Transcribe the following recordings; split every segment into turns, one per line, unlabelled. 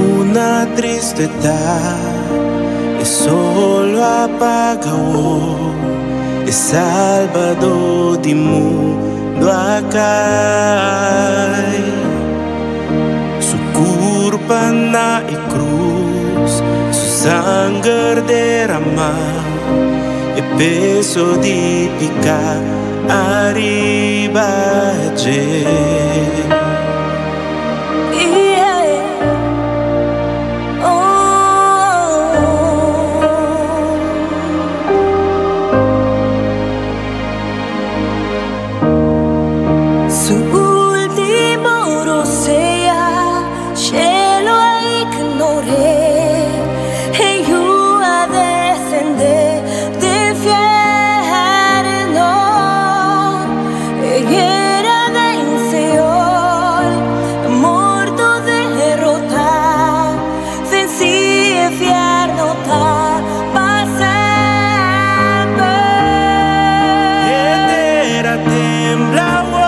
una tristeza e solo apagao e salvador di mundo acai. Su curpa na e cruz, su sangue derramar e peso di picar arriba
Su último rosea, cielo ignore, e yo a descender del infierno, era vencedor, muerto derrotar, vencí el infierno para siempre.
Era temblado.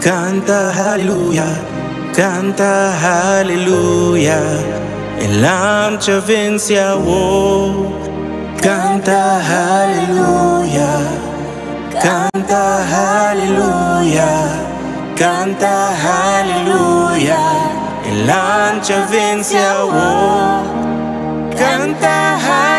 Canta aleluya, canta aleluya, el ancha vence a vos. Canta aleluya, canta aleluya, canta aleluya, el ancha vence a vos. Canta aleluya.